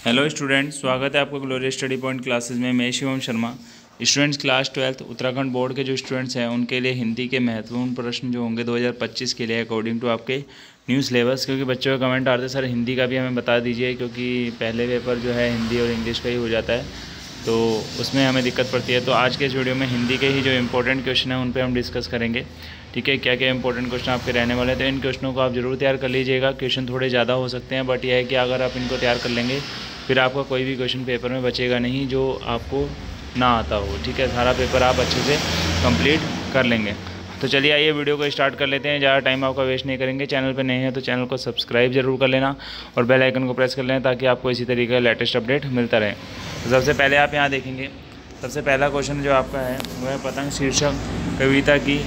Hello students, स्वागत है आपका ग्लोरियस स्टडी पॉइंट क्लासेस में। मैं Shivam Sharma. Students, class 12th Uttarakhand board के जो स्टूडेंट्स हैं उनके लिए हिंदी के महत्वपूर्ण प्रश्न जो होंगे 2025 के लिए अकॉर्डिंग टू आपके न्यू सिलेबस। क्योंकि बच्चों का कमेंट आते सर हिंदी का भी हमें बता दीजिए, क्योंकि पहले पेपर जो है हिंदी और इंग्लिश का ही हो जाता है तो उसमें हमें दिक्कत पड़ती है। तो आज के इस वीडियो में हिंदी के ही जो इंपॉर्टेंट क्वेश्चन हैं उन पर हम डिस्कस करेंगे। ठीक है, क्या क्या इंपॉर्टेंट क्वेश्चन आपके रहने वाले हैं, तो इन क्वेश्चनों को आप जरूर तैयार कर लीजिएगा। क्वेश्चन थोड़े ज़्यादा हो सकते हैं, बट यह है कि अगर आप इनको तैयार कर लेंगे फिर आपका कोई भी क्वेश्चन पेपर में बचेगा नहीं जो आपको ना आता हो। ठीक है, सारा पेपर आप अच्छे से कंप्लीट कर लेंगे। तो चलिए आइए वीडियो को स्टार्ट कर लेते हैं। ज़्यादा टाइम आपका वेस्ट नहीं करेंगे। चैनल पर नए हैं तो चैनल को सब्सक्राइब जरूर कर लेना और बेल आइकन को प्रेस कर लेना ताकि आपको इसी तरीके का लेटेस्ट अपडेट मिलता रहे। तो सबसे पहले आप यहाँ देखेंगे, सबसे पहला क्वेश्चन जो आपका है वह है पतंग शीर्षक कविता की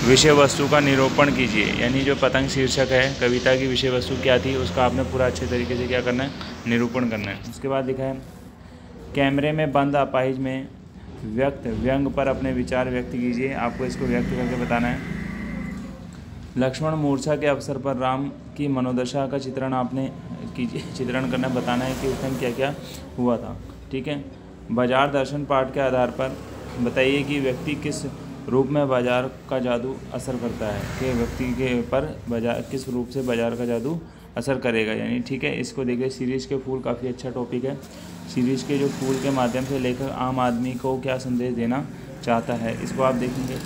विषय वस्तु का निरूपण कीजिए। यानी जो पतंग शीर्षक है कविता की विषय वस्तु क्या थी उसका आपने पूरा अच्छे तरीके से क्या करना है, निरूपण करना है। उसके बाद लिखा है कैमरे में बंद अपाहिज में व्यंग पर अपने विचार व्यक्त कीजिए। आपको इसको व्यक्त करके बताना है। लक्ष्मण मूर्छा के अवसर पर राम की मनोदशा का चित्रण आपने कीजिए, चित्रण करना बताना है कि उस टाइम क्या क्या हुआ था। ठीक है, बाजार दर्शन पाठ के आधार पर बताइए कि व्यक्ति किस रूप में बाजार का जादू असर करता है, कि व्यक्ति के पर बाजार किस रूप से बाजार का जादू असर करेगा। यानी ठीक है, इसको देखिए सीरीज़ के फूल काफ़ी अच्छा टॉपिक है। सीरीज़ के जो फूल के माध्यम से लेखक आम आदमी को क्या संदेश देना चाहता है, इसको आप देखेंगे।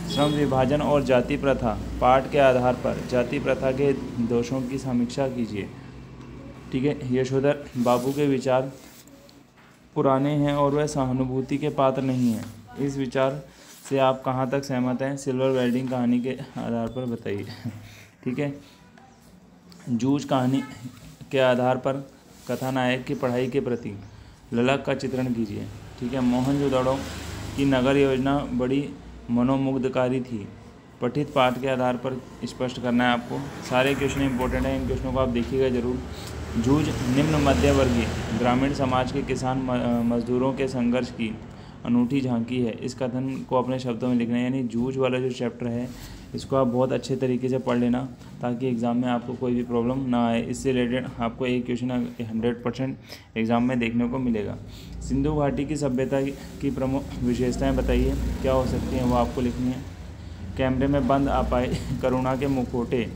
श्रम विभाजन और जाति प्रथा पाठ के आधार पर जाति प्रथा के दोषों की समीक्षा कीजिए। ठीक है, यशोधर बाबू के विचार पुराने हैं और वह सहानुभूति के पात्र नहीं है। इस विचार से आप कहाँ तक सहमत हैं, सिल्वर वेल्डिंग कहानी के आधार पर बताइए। ठीक है, जूझ कहानी के आधार पर कथानायक की पढ़ाई के प्रति ललक का चित्रण कीजिए। ठीक है, मोहनजोदड़ो की नगर योजना बड़ी मनोमुग्धकारी थी। पठित पाठ के आधार पर स्पष्ट करना है आपको। सारे क्वेश्चन इंपॉर्टेंट हैं, इन क्वेश्चनों को आप देखिएगा जरूर। जूझ निम्न मध्यवर्गीय ग्रामीण समाज के किसान मजदूरों के संघर्ष की अनूठी झांकी है। इस कथन को अपने शब्दों में लिखना है। यानी जूझ वाला जो चैप्टर है इसको आप बहुत अच्छे तरीके से पढ़ लेना ताकि एग्ज़ाम में आपको कोई भी प्रॉब्लम ना आए। इससे रिलेटेड आपको एक क्वेश्चन 100% एग्ज़ाम में देखने को मिलेगा। सिंधु घाटी की सभ्यता की प्रमुख विशेषताएं बताइए, क्या हो सकती हैं वो आपको लिखनी है। कैमरे में बंद अपाहिज करुणा के मुखौटे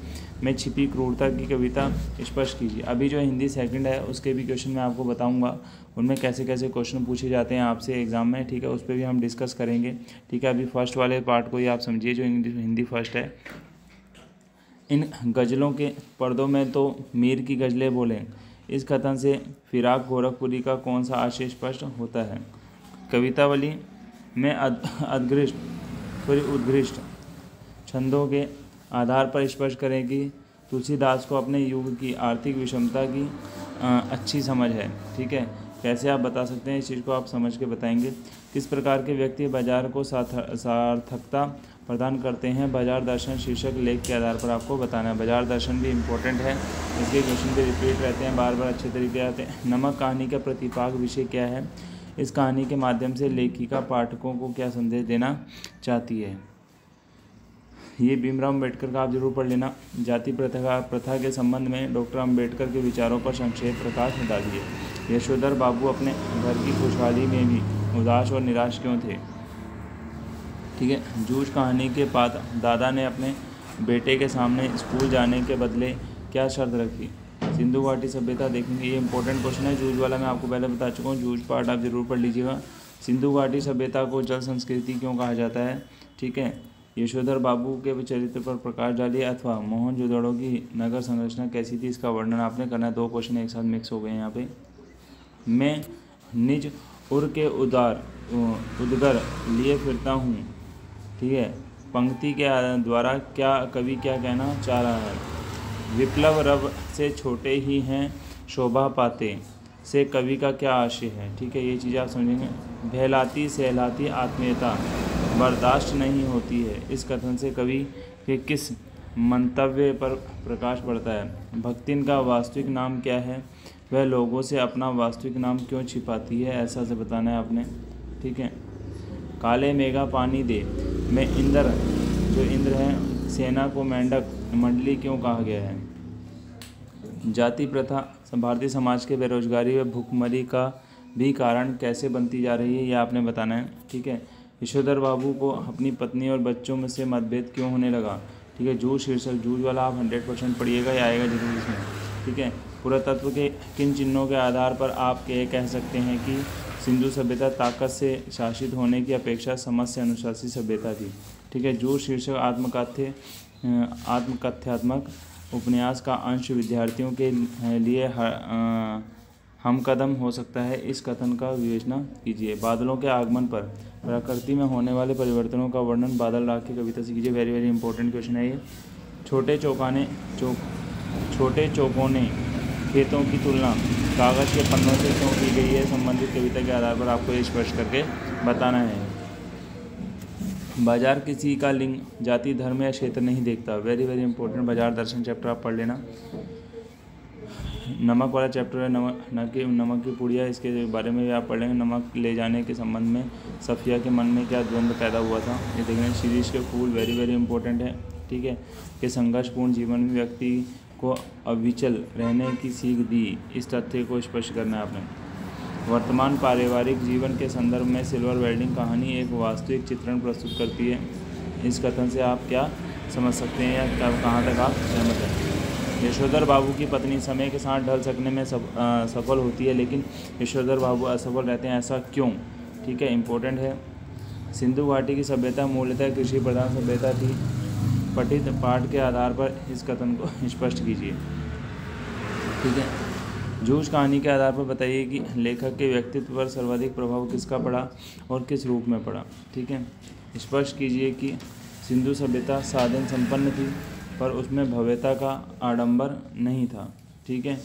में छिपी क्रूरता की कविता स्पष्ट कीजिए। अभी जो हिंदी सेकंड है उसके भी क्वेश्चन मैं आपको बताऊंगा, उनमें कैसे कैसे क्वेश्चन पूछे जाते हैं आपसे एग्जाम में। ठीक है, उस पर भी हम डिस्कस करेंगे। ठीक है, अभी फर्स्ट वाले पार्ट को ही आप समझिए जो हिंदी फर्स्ट है। इन गज़लों के पर्दों में तो मीर की गज़लें बोलें, इस कथन से फिराक गोरखपुरी का कौन सा आशय स्पष्ट होता है। कवितावली में उत्कृष्ट छंदों के आधार पर स्पष्ट करें कि तुलसीदास को अपने युग की आर्थिक विषमता की अच्छी समझ है। ठीक है, कैसे आप बता सकते हैं इस चीज़ को आप समझ के बताएंगे। किस प्रकार के व्यक्ति बाजार को सार्थकता प्रदान करते हैं, बाजार दर्शन शीर्षक लेख के आधार पर आपको बताना है। बाजार दर्शन भी इम्पोर्टेंट है, इसके क्वेश्चन भी रिपीट रहते हैं, बार बार अच्छे तरीके आते हैं। नमक कहानी का प्रतिपाक विषय क्या है, इस कहानी के माध्यम से लेखिका पाठकों को क्या संदेश देना चाहती है। ये भीमराव अम्बेडकर का आप जरूर पढ़ लेना। जाति प्रथा के संबंध में डॉक्टर अम्बेडकर के विचारों पर संक्षेप प्रकाश डालिए। यशोधर बाबू अपने घर की खुशहाली में भी उदास और निराश क्यों थे। ठीक है, जूझ कहानी के पात्र दादा ने अपने बेटे के सामने स्कूल जाने के बदले क्या शर्त रखी। सिंधु घाटी सभ्यता देखेंगे, ये इंपॉर्टेंट क्वेश्चन है। जूझ वाला मैं आपको पहले बता चुका हूँ, जूझ पार्ट आप जरूर पढ़ लीजिएगा। सिंधु घाटी सभ्यता को जल संस्कृति क्यों कहा जाता है। ठीक है, यशोधर बाबू के चरित्र पर प्रकाश डालिए अथवा मोहनजोदड़ो की नगर संरचना कैसी थी, इसका वर्णन आपने करना है। दो क्वेश्चन एक साथ मिक्स हो गए यहाँ पे। मैं निज उर के उदगर लिए फिरता हूँ। ठीक है, पंक्ति के द्वारा क्या कवि क्या कहना चाह रहा है। विप्लव रव से छोटे ही हैं शोभा पाते से कवि का क्या आशय है। ठीक है, ये चीज़ आप समझेंगे। बहलाती सहलाती आत्मीयता बर्दाश्त नहीं होती है, इस कथन से कवि के किस मंतव्य पर प्रकाश पड़ता है। भक्तिन का वास्तविक नाम क्या है, वह लोगों से अपना वास्तविक नाम क्यों छिपाती है, ऐसा से बताना है आपने। ठीक है, काले मेघा पानी दे में इंद्र जो इंद्र है सेना को मेंढक मंडली क्यों कहा गया है। जाति प्रथा भारतीय समाज के बेरोजगारी व भूखमरी का भी कारण कैसे बनती जा रही है, ये आपने बताना है। ठीक है। यशोधर बाबू को अपनी पत्नी और बच्चों में से मतभेद क्यों होने लगा। ठीक है। जूझ शीर्षक, जूझ वाला आप 100% पढ़िएगा, ये आएगा जरूर इसमें। ठीक है। पुरातत्व के किन चिन्हों के आधार पर आप ये कह सकते हैं कि सिंधु सभ्यता ताकत से शासित होने की अपेक्षा समझ से अनुशासित सभ्यता थी। ठीक है। जूझ शीर्षक आत्मकथ्यात्मक उपन्यास का अंश विद्यार्थियों के लिए हम कदम हो सकता है, इस कथन का विवेचना कीजिए। बादलों के आगमन पर प्रकृति में होने वाले परिवर्तनों का वर्णन बादल राग की कविता से कीजिए। वेरी वेरी इंपॉर्टेंट क्वेश्चन है ये। छोटे चौकोने खेतों की तुलना कागज़ के पन्नों से क्यों की गई है, संबंधित कविता के आधार पर आपको ये स्पष्ट करके बताना है। बाजार किसी का लिंग, जाति, धर्म या क्षेत्र नहीं देखता। वेरी वेरी इंपॉर्टेंट, बाजार दर्शन चैप्टर आप पढ़ लेना। नमक वाला चैप्टर है, नमक की पुड़िया, इसके बारे में भी आप पढ़ लेंगे। नमक ले जाने के संबंध में सफ़िया के मन में क्या द्वंद्व पैदा हुआ था, ये देखना। शीरीष के फूल वेरी वेरी इंपॉर्टेंट है। ठीक है। कि संघर्षपूर्ण जीवन में व्यक्ति को अविचल रहने की सीख दी, इस तथ्य को स्पष्ट करना है आपने। वर्तमान पारिवारिक जीवन के संदर्भ में सिल्वर वेल्डिंग कहानी एक वास्तविक चित्रण प्रस्तुत करती है, इस कथन से आप क्या समझ सकते हैं या कहाँ तक आप सहमत हैं। यशोधर बाबू की पत्नी समय के साथ ढल सकने में सफल होती है, लेकिन यशोधर बाबू असफल रहते हैं, ऐसा क्यों। ठीक है, इम्पोर्टेंट है। सिंधु घाटी की सभ्यता मूलतः कृषि प्रधान सभ्यता थी। पठित पाठ के आधार पर इस कथन को स्पष्ट कीजिए। ठीक है। जूझ कहानी के आधार पर बताइए कि लेखक के व्यक्तित्व पर सर्वाधिक प्रभाव किसका पड़ा और किस रूप में पड़ा। ठीक है। स्पष्ट कीजिए कि सिंधु सभ्यता साधन संपन्न थी, पर उसमें भव्यता का आडंबर नहीं था। ठीक है।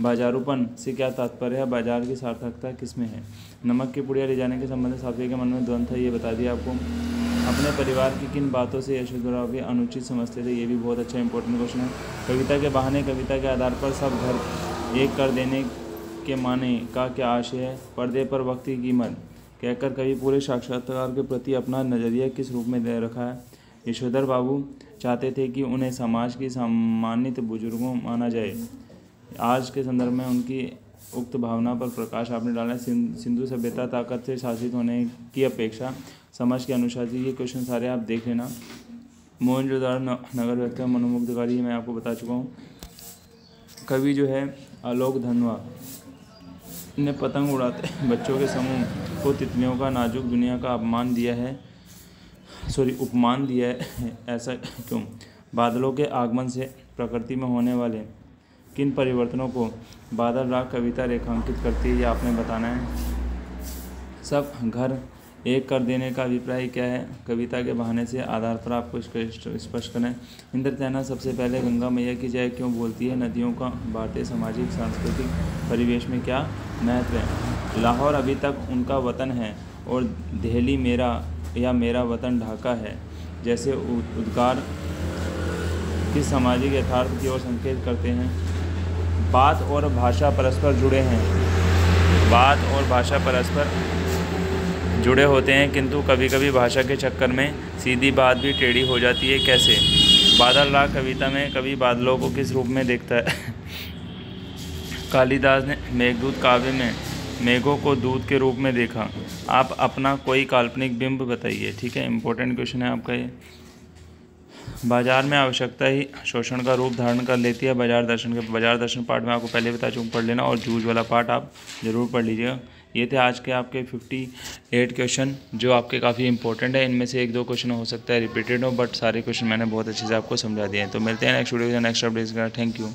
बाजारूपन से क्या तात्पर्य है, बाजार की सार्थकता किसमें है। नमक की पुड़िया ले जाने के संबंध में साफिया के मन में द्वंद्व था, ये बता दिया आपको। अपने परिवार की किन बातों से यशोधरा भी अनुचित समझते थे, ये भी बहुत अच्छा इंपॉर्टेंट क्वेश्चन है। कविता के बहाने, कविता के आधार पर सब घर एक कर देने के माने का क्या आशय है। पर्दे पर वक्त की कीमत कहकर कवि पूरे साक्षात्कार के प्रति अपना नज़रिया किस रूप में दे रखा है। यशोधर बाबू चाहते थे कि उन्हें समाज की सम्मानित बुजुर्गों माना जाए। आज के संदर्भ में उनकी उक्त भावना पर प्रकाश आपने डाला है। सिंधु सभ्यता ताकत से शासित होने की अपेक्षा समाज के अनुशासित, ये क्वेश्चन सारे आप देख लेना। मोहनजोदड़ो नगर व्यवस्था मनोमुग्धकारी, मैं आपको बता चुका हूँ। कवि जो है आलोक धनवा ने पतंग उड़ाते बच्चों के समूह को तितलियों का नाजुक दुनिया का उपमान दिया है, ऐसा क्यों। बादलों के आगमन से प्रकृति में होने वाले किन परिवर्तनों को बादल राग कविता रेखांकित करती है, ये आपने बताना है। सब घर एक कर देने का अभिप्राय क्या है, कविता के बहाने से आधार पर आपको इसको स्पष्ट करें। इंद्रसेना सबसे पहले गंगा मैया की जय क्यों बोलती है, नदियों का भारतीय सामाजिक सांस्कृतिक परिवेश में क्या महत्व है। लाहौर अभी तक उनका वतन है और दिल्ली मेरा वतन ढाका है जैसे उद्गार किस सामाजिक यथार्थ की ओर संकेत करते हैं। बात और भाषा परस्पर जुड़े होते हैं, किंतु कभी कभी भाषा के चक्कर में सीधी बात भी टेढ़ी हो जाती है, कैसे। बादल राग कविता में कवि बादलों को किस रूप में देखता है। कालिदास ने मेघदूत काव्य में मेघों को दूध के रूप में देखा। आप अपना कोई काल्पनिक बिंब बताइए। ठीक है, इंपॉर्टेंट क्वेश्चन है आपका ये। बाजार में आवश्यकता ही शोषण का रूप धारण कर लेती है। बाजार दर्शन पार्ट में आपको पहले बता चुका, पढ़ लेना, और जूझ वाला पार्ट आप ज़रूर पढ़ लीजिएगा। ये थे आज के आपके 58 क्वेश्चन जो आपके काफ़ी इंपॉर्टेंट है। इनमें से 1-2 क्वेश्चन हो सकता है रिपीटेड हो, बट सारे क्वेश्चन मैंने बहुत अच्छे से आपको समझा दिए हैं। तो मिलते हैं नेक्स्ट वीडियो के नेक्स्ट अपडेट का। Thank you.